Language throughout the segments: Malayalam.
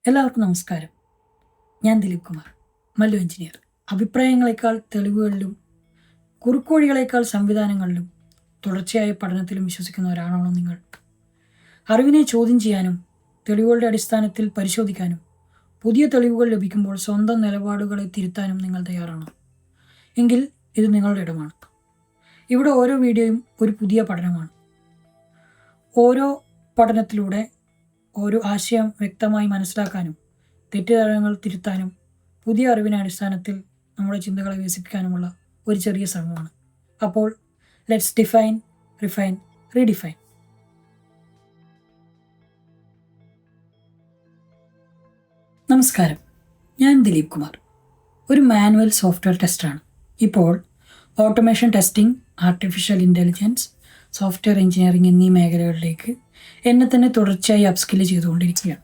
എല്ലാവർക്കും നമസ്കാരം. ഞാൻ ദിലീപ് കുമാർ, മല്ലു എഞ്ചിനീയർ. അഭിപ്രായങ്ങളെക്കാൾ തെളിവുകളിലും കുറുക്കോഴികളെക്കാൾ സംവിധാനങ്ങളിലും തുടർച്ചയായ പഠനത്തിലും വിശ്വസിക്കുന്ന ഒരാളാണോ നിങ്ങൾ? അറിവിനെ ചോദ്യം ചെയ്യാനും തെളിവുകളുടെ അടിസ്ഥാനത്തിൽ പരിശോധിക്കാനും പുതിയ തെളിവുകൾ ലഭിക്കുമ്പോൾ സ്വന്തം നിലപാടുകളെ തിരുത്താനും നിങ്ങൾ തയ്യാറാണോ? എങ്കിൽ ഇത് നിങ്ങളുടെ ഇടമാണ്. ഇവിടെ ഓരോ വീഡിയോയും ഒരു പുതിയ പഠനമാണ്. ഓരോ പഠനത്തിലൂടെ ഒരു ആശയം വ്യക്തമായി മനസ്സിലാക്കാനും തെറ്റിദ്ധാരണകൾ തിരുത്താനും പുതിയ അറിവിൻ്റെ അടിസ്ഥാനത്തിൽ നമ്മുടെ ചിന്തകളെ വികസിപ്പിക്കാനുമുള്ള ഒരു ചെറിയ ശ്രമമാണ്. അപ്പോൾ ലെറ്റ്സ് ഡിഫൈൻ, റിഫൈൻ, റീഡിഫൈൻ. നമസ്കാരം, ഞാൻ ദിലീപ് കുമാർ, ഒരു മാനുവൽ സോഫ്റ്റ്വെയർ ടെസ്റ്ററാണ്. ഇപ്പോൾ automation testing, artificial intelligence, software engineering എന്നീ മേഖലകളിലേക്ക് എന്നെ തന്നെ തുടർച്ചയായി അപ്സ്കിൽ ചെയ്തുകൊണ്ടിരിക്കുകയാണ്.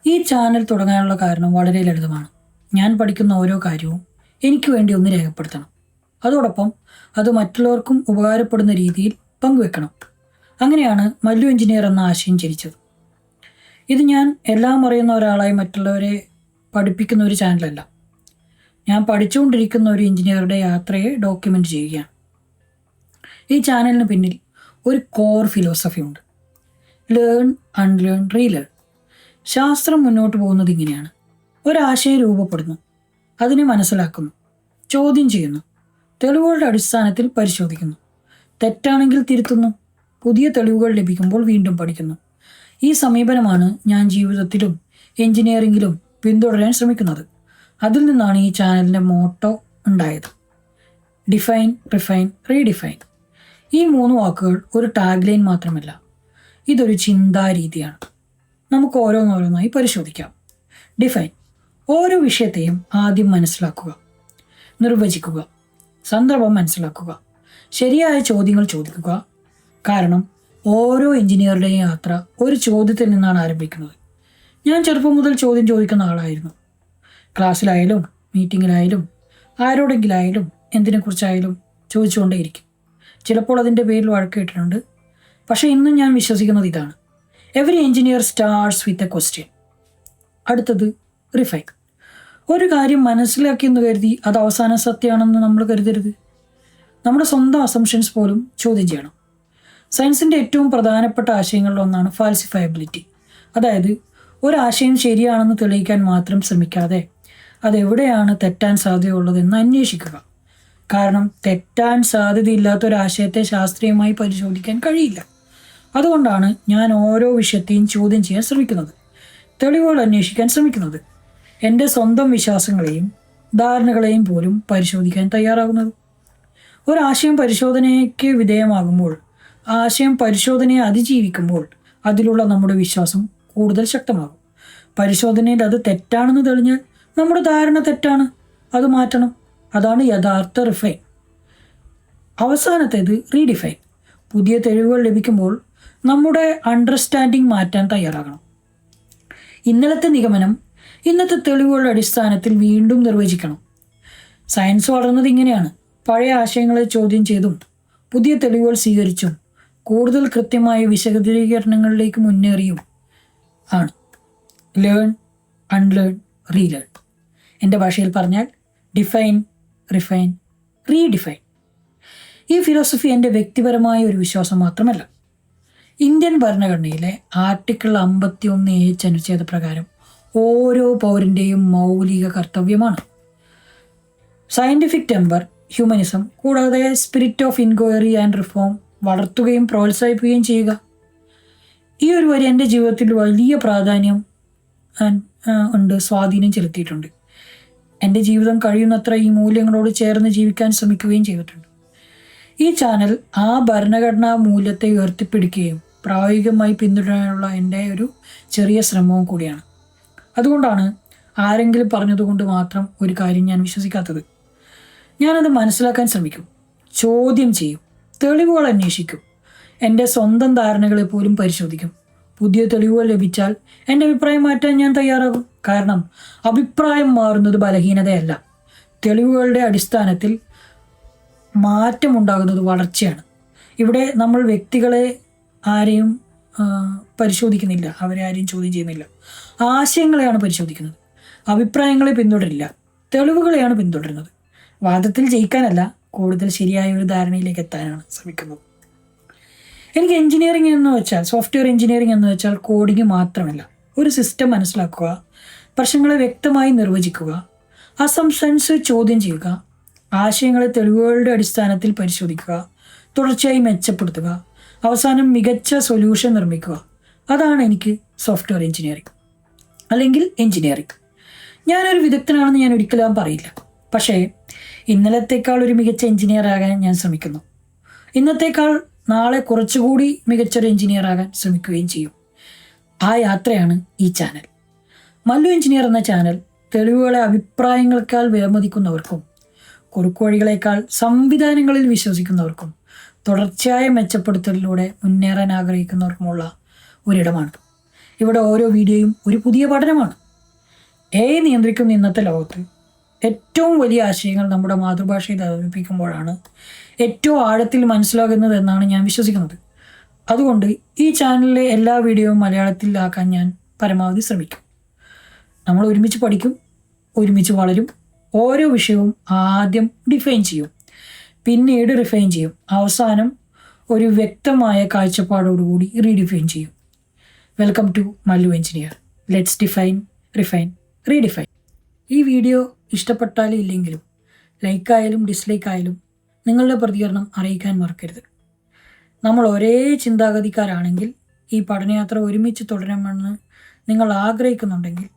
ഈ ചാനൽ തുടങ്ങാനുള്ള കാരണം വളരെ ലളിതമാണ്. ഞാൻ പഠിക്കുന്ന ഓരോ കാര്യവും എനിക്ക് വേണ്ടി ഒന്ന് രേഖപ്പെടുത്തണം. അതോടൊപ്പം അത് മറ്റുള്ളവർക്കും ഉപകാരപ്പെടുന്ന രീതിയിൽ പങ്കുവെക്കണം. അങ്ങനെയാണ് മല്ലു എഞ്ചിനീയർ എന്ന ആശയം ജനിച്ചത്. ഇത് ഞാൻ എല്ലാം അറിയുന്ന ഒരാളായി മറ്റുള്ളവരെ പഠിപ്പിക്കുന്ന ഒരു ചാനലല്ല. ഞാൻ പഠിച്ചുകൊണ്ടിരിക്കുന്ന ഒരു എഞ്ചിനീയറുടെ യാത്രയെ ഡോക്യുമെൻ്റ് ചെയ്യുകയാണ്. ഈ ചാനലിന് പിന്നിൽ ഒരു കോർ ഫിലോസഫി ഉണ്ട്: ലേൺ, അൺലേൺ, റീലേൺ. ശാസ്ത്രം മുന്നോട്ട് പോകുന്നത് ഇങ്ങനെയാണ്: ഒരാശയം രൂപപ്പെടുന്നു, അതിനെ മനസ്സിലാക്കുന്നു, ചോദ്യം ചെയ്യുന്നു, തെളിവുകളുടെ അടിസ്ഥാനത്തിൽ പരിശോധിക്കുന്നു, തെറ്റാണെങ്കിൽ തിരുത്തുന്നു, പുതിയ തെളിവുകൾ ലഭിക്കുമ്പോൾ വീണ്ടും പഠിക്കുന്നു. ഈ സമീപനമാണ് ഞാൻ ജീവിതത്തിലും എഞ്ചിനീയറിംഗിലും പിന്തുടരാൻ ശ്രമിക്കുന്നത്. അതിൽ നിന്നാണ് ഈ ചാനലിൻ്റെ മോട്ടോ ഉണ്ടായത്: ഡിഫൈൻ, റിഫൈൻ, റീഡിഫൈൻ. ഈ 3 വാക്കുകൾ ഒരു ടാഗ് ലൈൻ മാത്രമല്ല, ഇതൊരു ചിന്താരീതിയാണ്. നമുക്ക് ഓരോന്നോരോന്നായി പരിശോധിക്കാം. ഡിഫൈൻ: ഓരോ വിഷയത്തെയും ആദ്യം മനസ്സിലാക്കുക, നിർവചിക്കുക, സന്ദർഭം മനസ്സിലാക്കുക, ശരിയായ ചോദ്യങ്ങൾ ചോദിക്കുക. കാരണം ഓരോ എഞ്ചിനീയറുടെയും യാത്ര ഒരു ചോദ്യത്തിൽ നിന്നാണ് ആരംഭിക്കുന്നത്. ഞാൻ ചെറുപ്പം മുതൽ ചോദ്യം ചോദിക്കുന്ന ആളായിരുന്നു. ക്ലാസ്സിലായാലും മീറ്റിങ്ങിലായാലും ആരോടെങ്കിലായാലും എന്തിനെക്കുറിച്ചായാലും ചോദിച്ചുകൊണ്ടേയിരിക്കും. ചിലപ്പോൾ അതിൻ്റെ പേരിൽ വഴക്ക് കേട്ടിട്ടുണ്ട്. പക്ഷേ ഇന്നും ഞാൻ വിശ്വസിക്കുന്നത് ഇതാണ്: every engineer starts with a question. അടുത്തത് റിഫൈൻ. ഒരു കാര്യം മനസ്സിലാക്കിയെന്ന് കരുതി അത് അവസാന സത്യമാണെന്ന് നമ്മൾ കരുതരുത്. നമ്മുടെ സ്വന്തം അസംഷൻസ് പോലും ചോദ്യം ചെയ്യണം. സയൻസിൻ്റെ ഏറ്റവും പ്രധാനപ്പെട്ട ആശയങ്ങളിലൊന്നാണ് ഫാൽസിഫയബിലിറ്റി. അതായത് ഒരാശയം ശരിയാണെന്ന് തെളിയിക്കാൻ മാത്രം ശ്രമിക്കാതെ അതെവിടെയാണ് തെറ്റാൻ സാധ്യതയുള്ളതെന്ന് അന്വേഷിക്കുക. കാരണം തെറ്റാൻ സാധ്യതയില്ലാത്തൊരാശയത്തെ ശാസ്ത്രീയമായി പരിശോധിക്കാൻ കഴിയില്ല. അതുകൊണ്ടാണ് ഞാൻ ഓരോ വിഷയത്തെയും ചോദ്യം ചെയ്യാൻ ശ്രമിക്കുന്നത്, തെളിവുകൾ അന്വേഷിക്കാൻ ശ്രമിക്കുന്നത്, എൻ്റെ സ്വന്തം വിശ്വാസങ്ങളെയും ധാരണകളെയും പോലും പരിശോധിക്കാൻ തയ്യാറാകുന്നത്. ഒരാശയം പരിശോധനയ്ക്ക് വിധേയമാകുമ്പോൾ, ആശയം പരിശോധനയെ അതിജീവിക്കുമ്പോൾ അതിലുള്ള നമ്മുടെ വിശ്വാസം കൂടുതൽ ശക്തമാകും. പരിശോധനയിൽ അത് തെറ്റാണെന്ന് തെളിഞ്ഞാൽ നമ്മുടെ ധാരണ തെറ്റാണ്, അത് മാറ്റണം. അതാണ് യഥാർത്ഥ റിഫൈൻ. അവസാനത്തേത് റീഡിഫൈൻ. പുതിയ തെളിവുകൾ ലഭിക്കുമ്പോൾ നമ്മുടെ അണ്ടർസ്റ്റാൻഡിങ് മാറ്റാൻ തയ്യാറാകണം. ഇന്നലത്തെ നിഗമനം ഇന്നത്തെ തെളിവുകളുടെ അടിസ്ഥാനത്തിൽ വീണ്ടും നിർവചിക്കണം. സയൻസ് വളർന്നത് ഇങ്ങനെയാണ്: പഴയ ആശയങ്ങളെ ചോദ്യം ചെയ്തും പുതിയ തെളിവുകൾ സ്വീകരിച്ചും കൂടുതൽ കൃത്യമായ വിശദീകരണങ്ങളിലേക്ക് മുന്നേറിയും ആണ്. Learn, unlearn, relearn. എൻ്റെ ഭാഷയിൽ പറഞ്ഞാൽ ഡിഫൈൻ, റിഫൈൻ, റീഡിഫൈൻ. ഈ ഫിലോസഫി എൻ്റെ വ്യക്തിപരമായ ഒരു വിശ്വാസം മാത്രമല്ല. ഇന്ത്യൻ ഭരണഘടനയിലെ ആർട്ടിക്കിൾ 51(h) അനുച്ഛേദ പ്രകാരം ഓരോ പൗരൻ്റെയും മൗലിക കർത്തവ്യമാണ്. സയൻറ്റിഫിക് ടെമ്പർ, ഹ്യൂമനിസം, കൂടാതെ spirit of inquiry and reform വളർത്തുകയും പ്രോത്സാഹിപ്പിക്കുകയും ചെയ്യുക. ഈ ഒരു വരി എൻ്റെ ജീവിതത്തിൽ വലിയ പ്രാധാന്യം സ്വാധീനം ചെലുത്തിയിട്ടുണ്ട്. എൻ്റെ ജീവിതം കഴിയുന്നത്ര ഈ മൂല്യങ്ങളോട് ചേർന്ന് ജീവിക്കാൻ ശ്രമിക്കുകയും ചെയ്തിട്ടുണ്ട്. ഈ ചാനൽ ആ ഭരണഘടനാ മൂല്യത്തെ ഉയർത്തിപ്പിടിക്കുകയും പ്രായോഗികമായി പിന്തുടരാനുള്ള എൻ്റെ ഒരു ചെറിയ ശ്രമവും കൂടിയാണ്. അതുകൊണ്ടാണ് ആരെങ്കിലും പറഞ്ഞതുകൊണ്ട് മാത്രം ഒരു കാര്യം ഞാൻ വിശ്വസിക്കാത്തത്. ഞാനത് മനസ്സിലാക്കാൻ ശ്രമിക്കും, ചോദ്യം ചെയ്യും, തെളിവുകൾ അന്വേഷിക്കും, എൻ്റെ സ്വന്തം ധാരണകളെ പോലും പരിശോധിക്കും. പുതിയ തെളിവുകൾ ലഭിച്ചാൽ എൻ്റെ അഭിപ്രായം മാറ്റാൻ ഞാൻ തയ്യാറാകും. കാരണം അഭിപ്രായം മാറുന്നത് ബലഹീനതയല്ല, തെളിവുകളുടെ അടിസ്ഥാനത്തിൽ മാറ്റമുണ്ടാകുന്നത് വളർച്ചയാണ്. ഇവിടെ നമ്മൾ വ്യക്തികളെ ആരെയും പരിശോധിക്കുന്നില്ല, അവരെ ആരും ചോദ്യം ചെയ്യുന്നില്ല. ആശയങ്ങളെയാണ് പരിശോധിക്കുന്നത്. അഭിപ്രായങ്ങളെ പിന്തുടരില്ല, തെളിവുകളെയാണ് പിന്തുടരുന്നത്. വാദത്തിൽ ജയിക്കാനല്ല, കൂടുതൽ ശരിയായ ഒരു ധാരണയിലേക്ക് എത്താനാണ് ശ്രമിക്കുന്നത്. എനിക്ക് എഞ്ചിനീയറിംഗ് എന്ന് വെച്ചാൽ, സോഫ്റ്റ്വെയർ എഞ്ചിനീയറിംഗ് എന്ന് വെച്ചാൽ കോഡിങ് മാത്രമല്ല. ഒരു സിസ്റ്റം മനസ്സിലാക്കുക, പ്രശ്നങ്ങളെ വ്യക്തമായി നിർവചിക്കുക, അസംപ്ഷൻസ് ചോദ്യം ചെയ്യുക, ആശയങ്ങളെ തെളിവുകളുടെ അടിസ്ഥാനത്തിൽ പരിശോധിക്കുക, തുടർച്ചയായി മെച്ചപ്പെടുത്തുക, അവസാനം മികച്ച സൊല്യൂഷൻ നിർമ്മിക്കുക. അതാണ് എനിക്ക് സോഫ്റ്റ്വെയർ എഞ്ചിനീയറിംഗ് അല്ലെങ്കിൽ എഞ്ചിനീയറിംഗ്. ഞാനൊരു വിദഗ്ധനാണെന്ന് ഞാൻ ഒരിക്കലും പറയില്ല. പക്ഷേ ഇന്നലത്തേക്കാൾ ഒരു മികച്ച എഞ്ചിനീയർ ആകാൻ ഞാൻ ശ്രമിക്കുന്നു. ഇന്നത്തേക്കാൾ നാളെ കുറച്ചുകൂടി മികച്ചൊരു എഞ്ചിനീയർ ആകാൻ ശ്രമിക്കുകയും ചെയ്യും. ആ യാത്രയാണ് ഈ ചാനൽ. മല്ലു എഞ്ചിനീയർ എന്ന ചാനൽ തെളിവുകളെ അഭിപ്രായങ്ങളെക്കാൾ വിലമതിക്കുന്നവർക്കും കുറുക്കുവഴികളേക്കാൾ സംവിധാനങ്ങളിൽ വിശ്വസിക്കുന്നവർക്കും തുടർച്ചയായ മെച്ചപ്പെടുത്തലിലൂടെ മുന്നേറാൻ ആഗ്രഹിക്കുന്നവർക്കുമുള്ള ഒരിടമാണ്. ഇവിടെ ഓരോ വീഡിയോയും ഒരു പുതിയ പഠനമാണ്. AI നിയന്ത്രിക്കുന്ന ഇന്നത്തെ ലോകത്ത് ഏറ്റവും വലിയ ആശയങ്ങൾ നമ്മുടെ മാതൃഭാഷയിൽ അവതരിപ്പിക്കുമ്പോഴാണ് ഏറ്റവും ആഴത്തിൽ മനസ്സിലാകുന്നത് എന്നാണ് ഞാൻ വിശ്വസിക്കുന്നത്. അതുകൊണ്ട് ഈ ചാനലിലെ എല്ലാ വീഡിയോയും മലയാളത്തിലാക്കാൻ ഞാൻ പരമാവധി ശ്രമിക്കും. നമ്മൾ ഒരുമിച്ച് പഠിക്കും, ഒരുമിച്ച് വളരും. ഓരോ വിഷയവും ആദ്യം ഡിഫൈൻ ചെയ്യും, പിന്നീട് റിഫൈൻ ചെയ്യും, അവസാനം ഒരു വ്യക്തമായ കാഴ്ചപ്പാടോടുകൂടി റീഡിഫൈൻ ചെയ്യും. Welcome to Mallu engineer. Let's define, refine, redefine. ഈ വീഡിയോ ഇഷ്ടപ്പെട്ടാലും ഇല്ലെങ്കിലും ലൈക്കായാലും ഡിസ്ലൈക്കായാലും നിങ്ങളുടെ പ്രതികരണം അറിയിക്കാൻ മറക്കരുത്. നമ്മൾ ഒരേ ചിന്താഗതിക്കാരാണെങ്കിൽ ഈ പഠനയാത്ര ഒരുമിച്ച് തുടരണമെന്ന് നിങ്ങൾ ആഗ്രഹിക്കുന്നുണ്ടെങ്കിൽ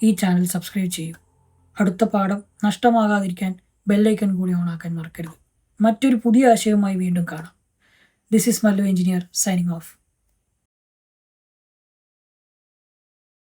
ഈ ചാനൽ സബ്സ്ക്രൈബ് ചെയ്യൂ. അടുത്ത പാഠം നഷ്ടമാകാതിരിക്കാൻ ബെല്ലൈക്കൺ കൂടി ഓണാക്കാൻ മറക്കരുത്. മറ്റൊരു പുതിയ ആശയവുമായി വീണ്ടും കാണാം. This is Mallu engineer signing off.